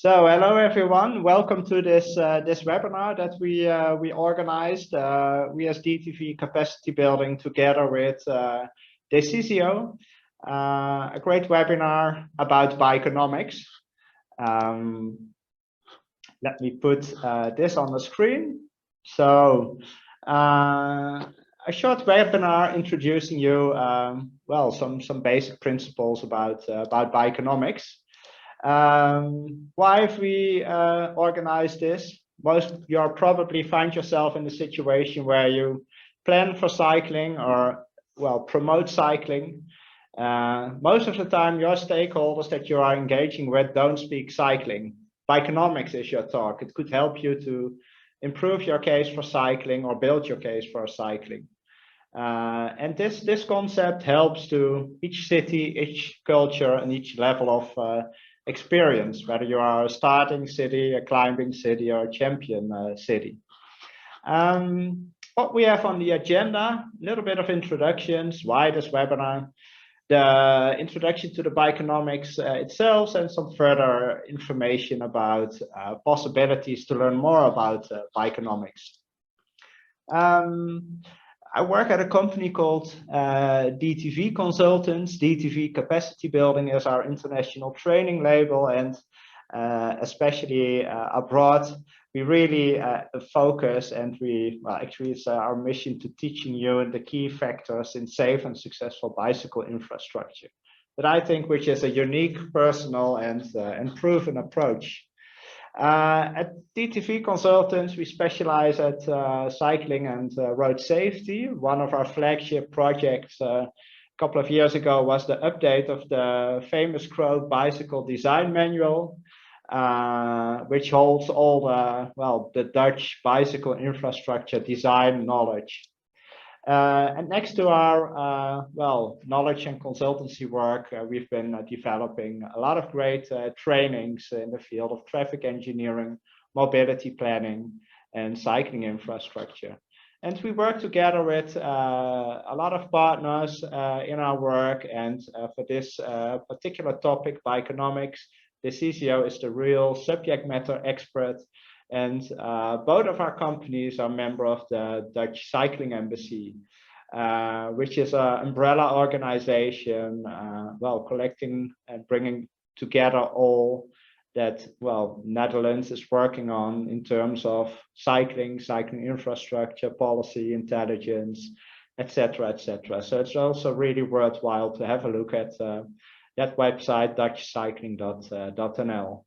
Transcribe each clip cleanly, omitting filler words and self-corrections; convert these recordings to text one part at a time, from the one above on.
So hello everyone, welcome to this webinar that we organized. We as DTV Capacity Building together with Decisio, a great webinar about Bikenomics. Let me put this on the screen. So a short webinar introducing you, well, some basic principles about Bikenomics. Why have we organized this? Most of you probably find yourself in a situation where you plan for cycling or, well, promote cycling. Most of the time, your stakeholders that you are engaging with don't speak cycling. Bikenomics is your talk. It could help you to improve your case for cycling or build your case for cycling. And this concept helps to each city, each culture, and each level of experience, whether you are a starting city, a climbing city, or a champion city. What we have on the agenda, a little bit of introductions, why this webinar, the introduction to the Bikenomics itself, and some further information about possibilities to learn more about Bikenomics. I work at a company called DTV Consultants. DTV Capacity Building is our international training label, and especially abroad, we really focus, and well, actually it's our mission to teaching you the key factors in safe and successful bicycle infrastructure. But I think which is a unique, personal, and proven approach. At DTV Consultants, we specialize at cycling and road safety. One of our flagship projects a couple of years ago was the update of the famous Crow Bicycle Design Manual, which holds all the, well, the Dutch bicycle infrastructure design knowledge. And next to our well, knowledge and consultancy work, we've been developing a lot of great trainings in the field of traffic engineering, mobility planning, and cycling infrastructure. And we work together with a lot of partners in our work. And for this particular topic, Bikenomics, Decisio is the real subject matter expert. And both of our companies are member of the Dutch Cycling Embassy, which is an umbrella organization, well, collecting and bringing together all that, well, Netherlands is working on in terms of cycling infrastructure, policy, intelligence, etc., etc. So it's also really worthwhile to have a look at that website, dutchcycling.nl.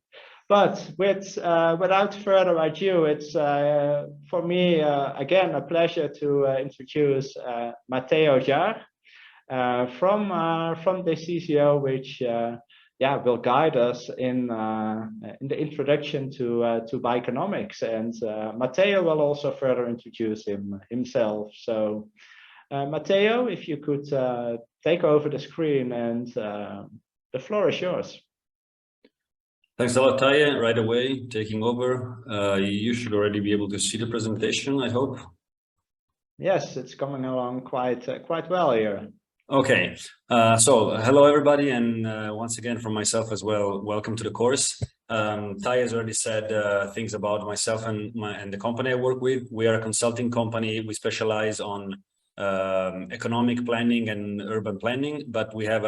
But without further ado, it's for me, again, a pleasure to introduce Matteo Jarre from Decisio, which yeah, will guide us in the introduction to Bikenomics. And Matteo will also further introduce himself. So Matteo, if you could take over the screen, and the floor is yours. Thanks a lot, Taya. Right away, taking over. You should already be able to see the presentation, I hope. Yes, it's coming along quite well here. Okay, so hello everybody, and once again from myself as well, welcome to the course. Taya has already said things about myself and the company I work with. We are a consulting company. We specialize on economic planning and urban planning, but we have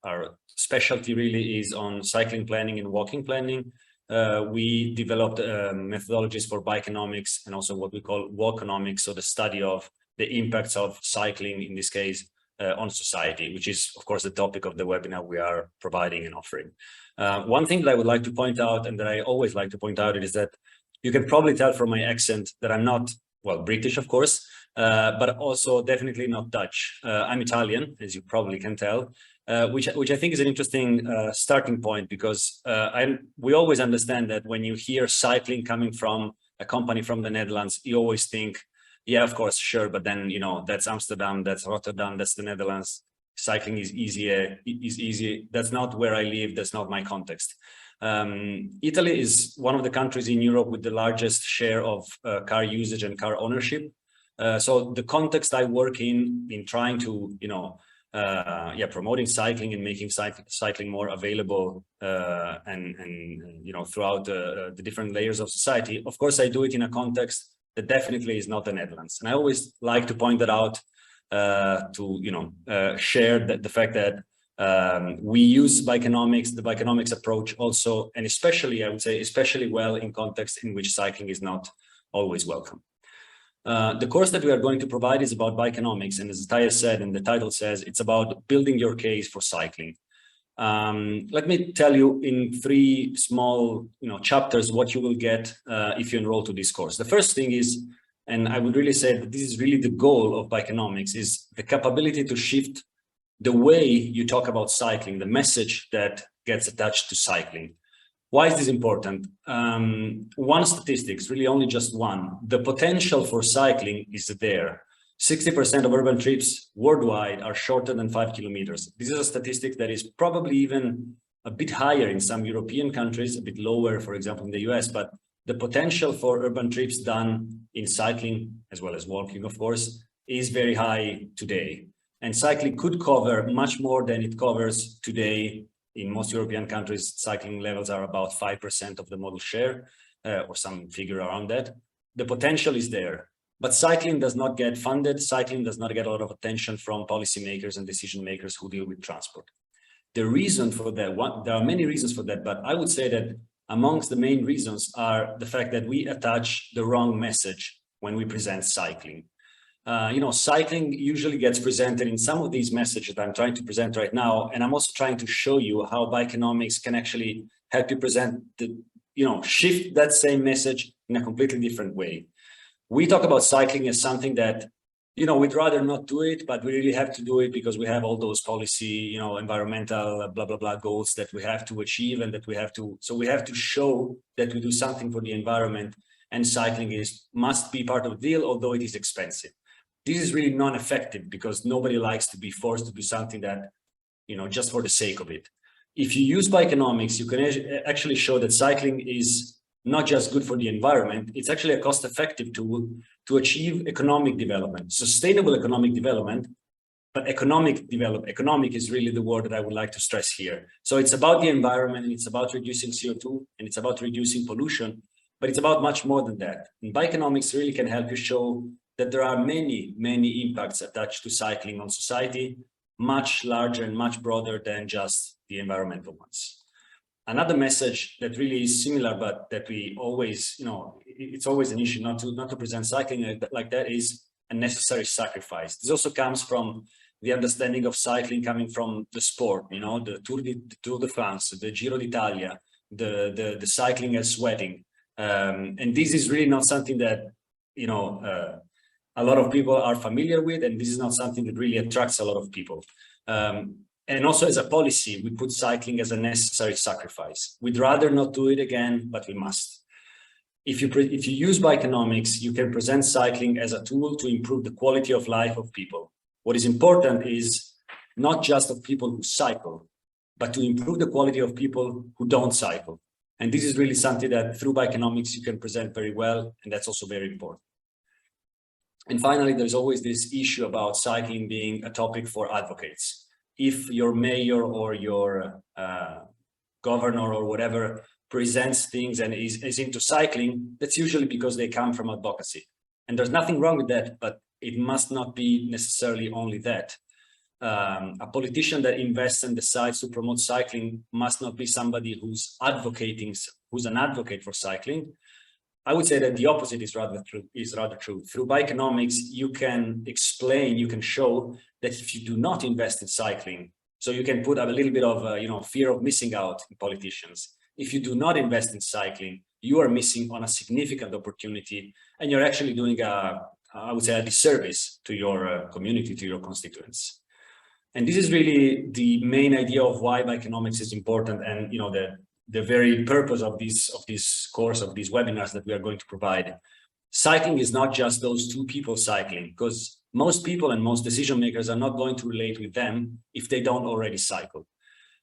our specialty really is on cycling planning and walking planning. We developed methodologies for Bikenomics and also what we call walkonomics, so the study of the impacts of cycling, in this case, on society, which is, of course, the topic of the webinar we are providing and offering. One thing that I would like to point out, and that I always like to point out, is that you can probably tell from my accent that I'm not, well, British, of course, but also definitely not Dutch. I'm Italian, as you probably can tell, which I think is an interesting starting point, because we always understand that when you hear cycling coming from a company from the Netherlands, you always think, yeah, of course, sure, but then, you know, that's Amsterdam, that's Rotterdam, that's the Netherlands. Cycling is easy. That's not where I live. That's not my context. Italy is one of the countries in Europe with the largest share of car usage and car ownership. So the context I work in trying to, you know, promoting cycling and making cycling more available and throughout the different layers of society. Of course, I do it in a context that definitely is not the Netherlands, and I always like to point that out to share the fact that we use Bikenomics, the Bikenomics approach also, and especially, I would say, especially well in context in which cycling is not always welcome. The course that we are going to provide is about Bikenomics, and as Matteo said, and the title says, it's about building your case for cycling. Let me tell you in 3 small chapters what you will get if you enroll to this course. The first thing is, and I would really say that this is really the goal of Bikenomics, is the capability to shift the way you talk about cycling, the message that gets attached to cycling. Why is this important? One statistics, really only just one. The potential for cycling is there. 60% of urban trips worldwide are shorter than 5 kilometers. This is a statistic that is probably even a bit higher in some European countries, a bit lower, for example, in the US, but the potential for urban trips done in cycling, as well as walking, of course, is very high today. And cycling could cover much more than it covers today. In most European countries, cycling levels are about 5% of the modal share, or some figure around that. The potential is there, but cycling does not get funded. Cycling does not get a lot of attention from policymakers and decision makers who deal with transport. The reason for that, there are many reasons for that, but I would say that amongst the main reasons are the fact that we attach the wrong message when we present cycling. Cycling usually gets presented in some of these messages that I'm trying to present right now. And I'm also trying to show you how Bikenomics can actually help you present shift that same message in a completely different way. We talk about cycling as something that, we'd rather not do it, but we really have to do it because we have all those policy, environmental, blah, blah, blah goals that we have to achieve and that we have to show that we do something for the environment, and cycling must be part of the deal, although it is expensive. This is really non-effective because nobody likes to be forced to do something that, just for the sake of it. If you use Bikenomics, you can actually show that cycling is not just good for the environment, it's actually a cost-effective tool to achieve economic development, sustainable economic development, but economic is really the word that I would like to stress here. So it's about the environment, and it's about reducing CO2, and it's about reducing pollution, but it's about much more than that. And Bikenomics really can help you show that there are many, many impacts attached to cycling on society, much larger and much broader than just the environmental ones. Another message that really is similar, but that we always, it's always an issue not to present cycling like that, is a necessary sacrifice. This also comes from the understanding of cycling coming from the sport, the Tour de France, the Giro d'Italia, the cycling as sweating. And this is really not something that, a lot of people are familiar with, and this is not something that really attracts a lot of people. And also as a policy, we put cycling as a necessary sacrifice. We'd rather not do it again, but we must. If you use Bikenomics, you can present cycling as a tool to improve the quality of life of people. What is important is not just of people who cycle, but to improve the quality of people who don't cycle. And this is really something that through Bikenomics you can present very well, and that's also very important. And finally, there's always this issue about cycling being a topic for advocates. If your mayor or your governor or whatever presents things and is into cycling, that's usually because they come from advocacy. And there's nothing wrong with that, but it must not be necessarily only that. A politician that invests and decides to promote cycling must not be somebody who's an advocate for cycling. I would say that the opposite is rather true. Through Bikenomics, you can explain, you can show that if you do not invest in cycling, so you can put a little bit of fear of missing out in politicians. If you do not invest in cycling, you are missing on a significant opportunity, and you're actually doing I would say a disservice to your community, to your constituents. And this is really the main idea of why Bikenomics is important, and the very purpose of this course, of these webinars that we are going to provide. Cycling is not just those two people cycling, because most people and most decision makers are not going to relate with them if they don't already cycle.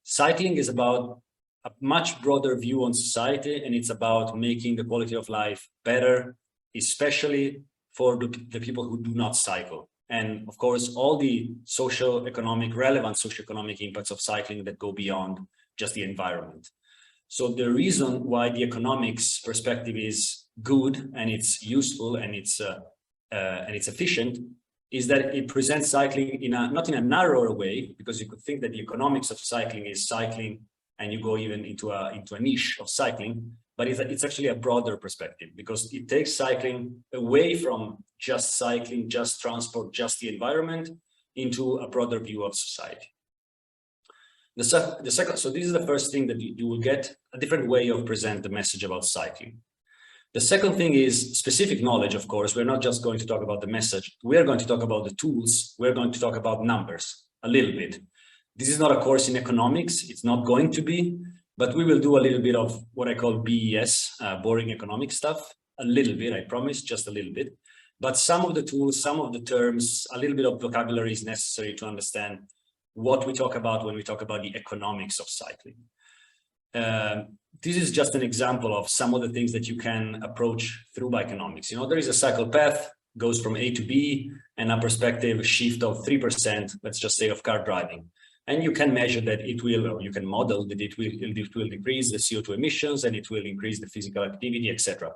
Cycling is about a much broader view on society, and it's about making the quality of life better, especially for the people who do not cycle. and of course, all the relevant socioeconomic impacts of cycling that go beyond just the environment. So the reason why the economics perspective is good and it's useful and it's efficient is that it presents cycling not in a narrower way, because you could think that the economics of cycling is cycling and you go even into a niche of cycling, but it's actually a broader perspective, because it takes cycling away from just cycling, just transport, just the environment, into a broader view of society. The second, so this is the first thing that you will get a different way of present the message about cycling. The second thing is specific knowledge, of course. We're not just going to talk about the message. We're going to talk about the tools. We're going to talk about numbers a little bit. This is not a course in economics. It's not going to be, but we will do a little bit of what I call BES, boring economic stuff, a little bit, I promise, just a little bit. But some of the tools, some of the terms, a little bit of vocabulary is necessary to understand what we talk about when we talk about the economics of cycling. This is just an example of some of the things that you can approach through Bikenomics. You know, there is a cycle path, goes from A to B, and a perspective shift of 3%, let's just say, of car driving. And you can measure that it will, or you can model that it will decrease the CO2 emissions and it will increase the physical activity, etc.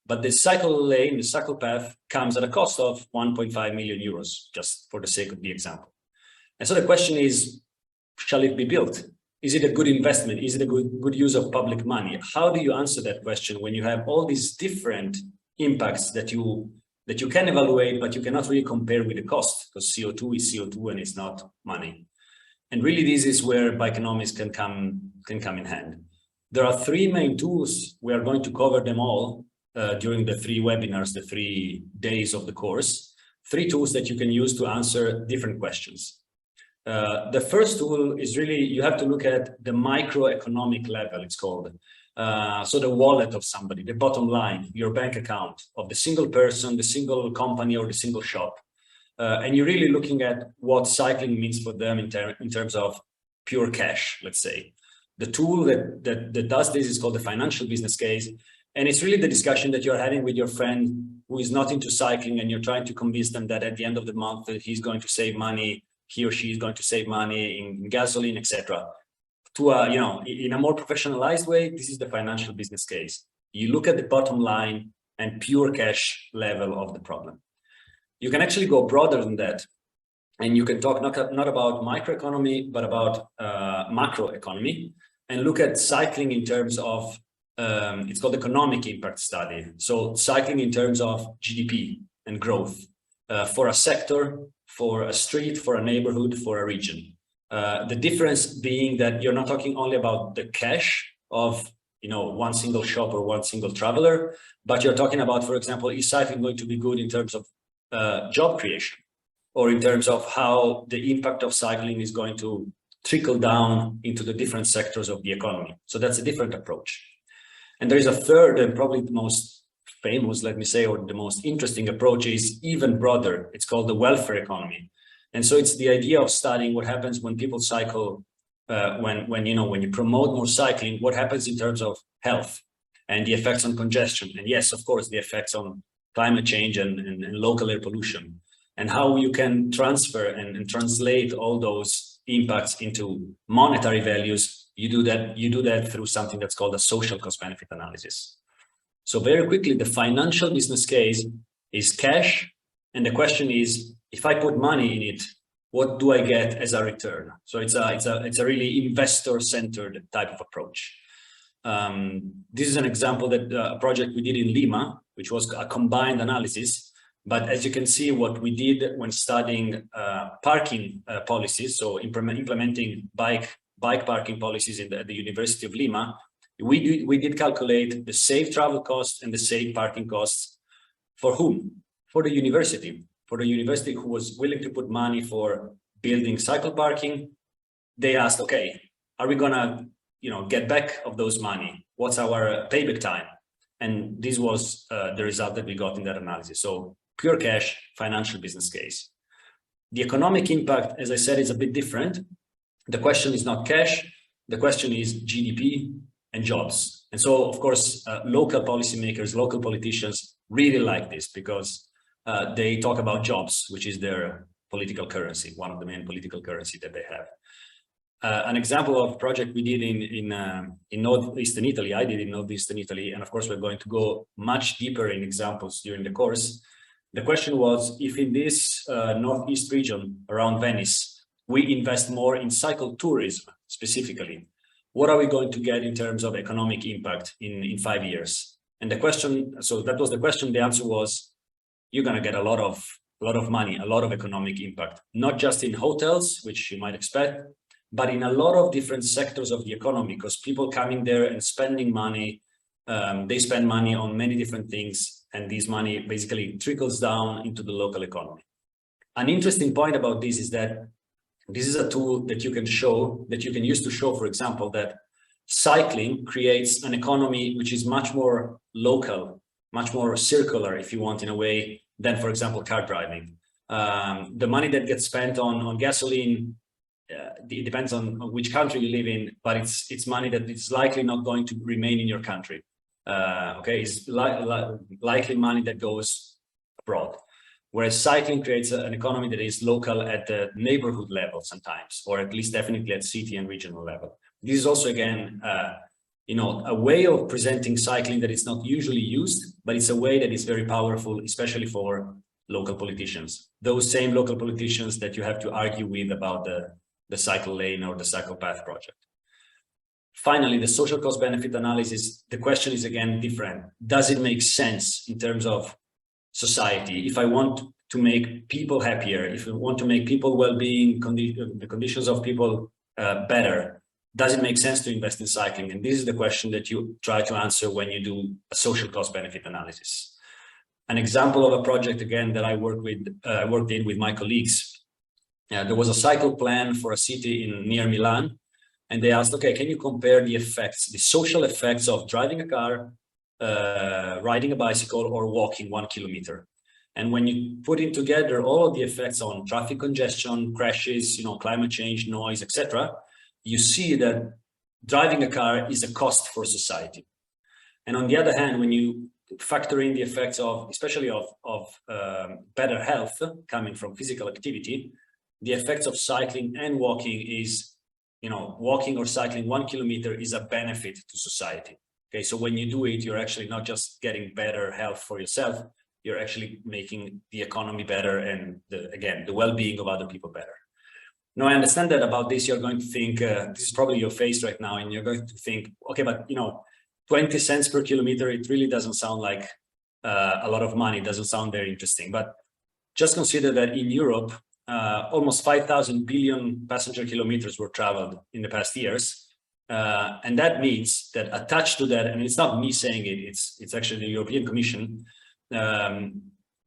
But the cycle lane, the cycle path, comes at a cost of 1.5 million euros, just for the sake of the example. And so the question is, shall it be built? Is it a good investment? Is it a good use of public money? How do you answer that question when you have all these different impacts that you can evaluate, but you cannot really compare with the cost, because CO2 is CO2 and it's not money. And really, this is where Bikenomics can come in hand. There are three main tools. We are going to cover them all during the 3 webinars, the 3 days of the course. 3 tools that you can use to answer different questions. The first tool is really, you have to look at the microeconomic level, it's called. So the wallet of somebody, the bottom line, your bank account of the single person, the single company, or the single shop. And you're really looking at what cycling means for them in terms of pure cash, let's say. The tool that does this is called the financial business case. And it's really the discussion that you're having with your friend who is not into cycling, and you're trying to convince them that at the end of the month that he's going to save money, he or she is going to save money in gasoline, etc. To you know, in a more professionalized way, this is the financial business case. You look at the bottom line and pure cash level of the problem. You can actually go broader than that, and you can talk not about microeconomy, but about macroeconomy, and look at cycling in terms of it's called economic impact study. So cycling in terms of GDP and growth for a sector, for a street, for a neighborhood, for a region. The difference being that you're not talking only about the cash of, you know, one single shop or one single traveler, but you're talking about, for example, is cycling going to be good in terms of job creation, or in terms of how the impact of cycling is going to trickle down into the different sectors of the economy. So that's a different approach. And there is a third, and probably the most famous, let me say, or the most interesting approach is even broader. It's called the welfare economy. And so it's the idea of studying what happens when people cycle, when you promote more cycling, what happens in terms of health and the effects on congestion. And yes, of course, the effects on climate change and local air pollution, and how you can transfer and translate all those impacts into monetary values. You do that through something that's called a social cost benefit analysis. So very quickly, the financial business case is cash. And the question is, if I put money in it, what do I get as a return? So it's a really investor-centered type of approach. This is an example that a project we did in Lima, which was a combined analysis. But as you can see, what we did when studying parking policies, so implementing bike parking policies at the University of Lima, we did calculate the safe travel costs and the safe parking costs for whom? For the university. For the university who was willing to put money for building cycle parking. They asked, okay, are we gonna, get back of those money? What's our payback time? And this was the result that we got in that analysis. So pure cash, financial business case. The economic impact, as I said, is a bit different. The question is not cash. The question is GDP and jobs. And so, of course, local policymakers, local politicians really like this, because they talk about jobs, which is their political currency, one of the main political currency that they have. An example of a project we did in northeastern Italy, I did in northeastern Italy, and of course we're going to go much deeper in examples during the course. The question was, if in this northeast region around Venice, we invest more in cycle tourism specifically, what are we going to get in terms of economic impact in 5 years? And the question, so that was the question, the answer was, you're going to get a lot of money, a lot of economic impact, not just in hotels, which you might expect, but in a lot of different sectors of the economy, because people coming there and spending money, they spend money on many different things, and this money basically trickles down into the local economy. An interesting point about this is that this is a tool that you can show, that you can use to show, for example, that cycling creates an economy which is much more local, much more circular, if you want, in a way, than, for example, car driving. The money that gets spent on gasoline, it depends on which country you live in, but it's money that is likely not going to remain in your country. Okay, it's likely money that goes abroad. Whereas cycling creates an economy that is local at the neighborhood level sometimes, or at least definitely at city and regional level. This is also, again, you know, a way of presenting cycling that is not usually used, but it's a way that is very powerful, especially for local politicians. Those same local politicians that you have to argue with about the cycle lane or the cycle path project. Finally, the social cost benefit analysis, the question is again different. Does it make sense in terms of society? If I want to make people happier, if I want to make people well-being, the conditions of people better, does it make sense to invest in cycling? And this is the question that you try to answer when you do a social cost benefit analysis. An example of a project, again, that I worked in with my colleagues, there was a cycle plan for a city near Milan, and they asked, okay, can you compare the effects, the social effects of driving a car, riding a bicycle, or walking 1 kilometer? And when you put it together, all of the effects on traffic congestion, crashes, you know, climate change, noise, etc., you see that driving a car is a cost for society. And on the other hand, when you factor in the effects of, especially of better health coming from physical activity, the effects of cycling and walking is, you know, walking or cycling 1 kilometer is a benefit to society. Okay, so when you do it, you're actually not just getting better health for yourself, you're actually making the economy better and, again, the well-being of other people better. Now, I understand that about this, you're going to think, this is probably your face right now, and you're going to think, okay, but, you know, 20 cents per kilometer, it really doesn't sound like a lot of money, it doesn't sound very interesting. But just consider that in Europe, almost 5,000 billion passenger kilometers were traveled in the past years. And that means that attached to that, and it's not me saying it, it's actually the European Commission,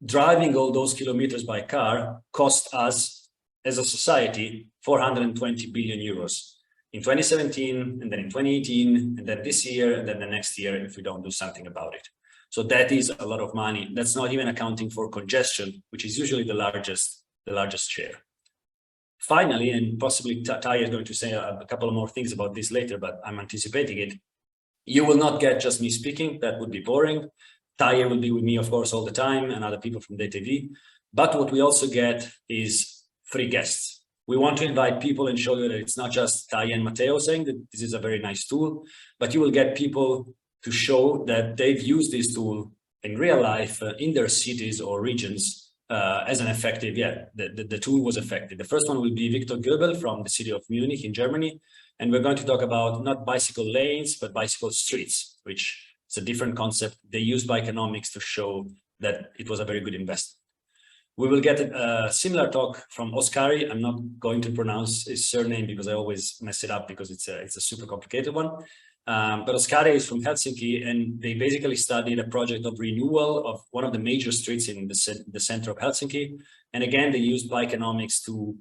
driving all those kilometers by car cost us as a society 420 billion euros in 2017, and then in 2018, and then this year, and then the next year if we don't do something about it. So that is a lot of money. That's not even accounting for congestion, which is usually the largest share. Finally, and possibly Taya is going to say a couple of more things about this later, but I'm anticipating it. You will not get just me speaking, that would be boring. Taya will be with me, of course, all the time, and other people from DTV. But what we also get is free guests. We want to invite people and show you that it's not just Taya and Matteo saying that this is a very nice tool, but you will get people to show that they've used this tool in real life in their cities or regions as an effective, the tool was effective. The first one will be Victor Goebel from the city of Munich in Germany. And we're going to talk about not bicycle lanes, but bicycle streets, which is a different concept. They use Bikenomics to show that it was a very good investment. We will get a similar talk from Oskari. I'm not going to pronounce his surname because I always mess it up because it's a super complicated one. But Oskari is from Helsinki, and they basically studied a project of renewal of one of the major streets in the center of Helsinki. And again, they used Bikenomics to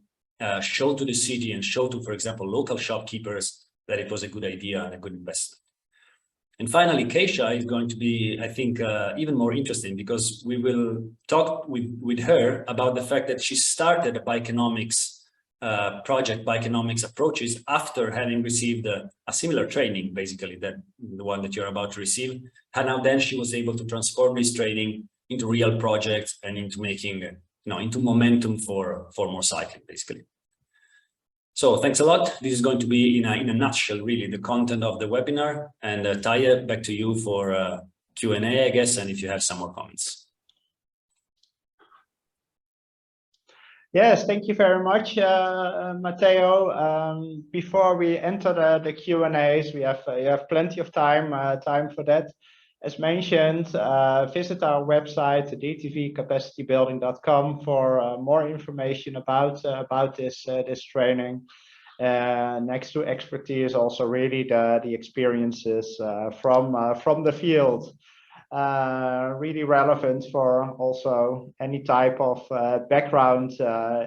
show to the city and show to, for example, local shopkeepers that it was a good idea and a good investment. And finally, Keisha is going to be, I think, even more interesting because we will talk with her about the fact that she started a Bikenomics project, Bikenomics approaches, after having received a similar training, basically, that the one that you're about to receive. And now then she was able to transform this training into real projects and into making, into momentum for more cycling, basically. So thanks a lot. This is going to be in a nutshell, really, the content of the webinar. And Taya, back to you for Q&A, I guess, and if you have some more comments. Yes, thank you very much, Matteo. Before we enter the Q&As, we have plenty of time for that. As mentioned, visit our website, dtvcapacitybuilding.com, for more information about this training. Next to expertise, also really the experiences from the field. Really relevant for also any type of background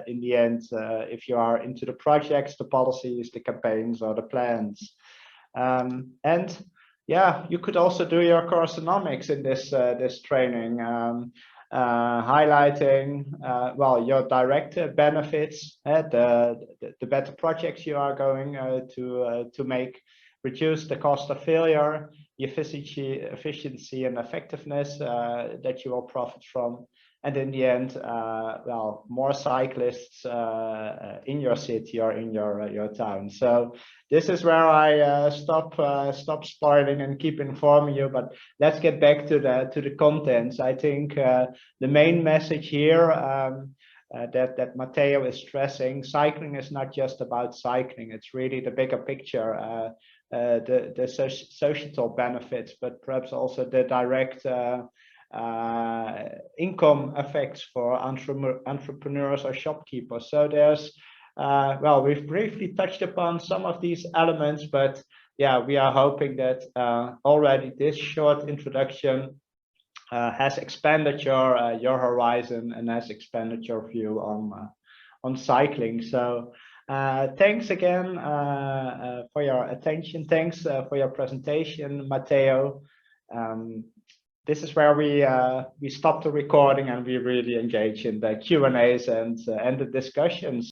in the end, if you are into the projects, the policies, the campaigns, or the plans. And yeah, you could also do your courseonomics in this training, highlighting well, your direct benefits, the better projects you are going to make, reduce the cost of failure, the efficiency and effectiveness that you will profit from, and in the end, well, more cyclists in your city or in your town. So this is where I stop spoiling and keep informing you. But let's get back to the contents. I think the main message here that Matteo is stressing: cycling is not just about cycling. It's really the bigger picture. The societal benefits, but perhaps also the direct income effects for entrepreneurs or shopkeepers. So there's, well, we've briefly touched upon some of these elements, but yeah, we are hoping that already this short introduction has expanded your horizon and has expanded your view on cycling. So thanks again for your attention. Thanks for your presentation, Matteo. This is where we stop the recording and we really engage in the Q&As and the discussions.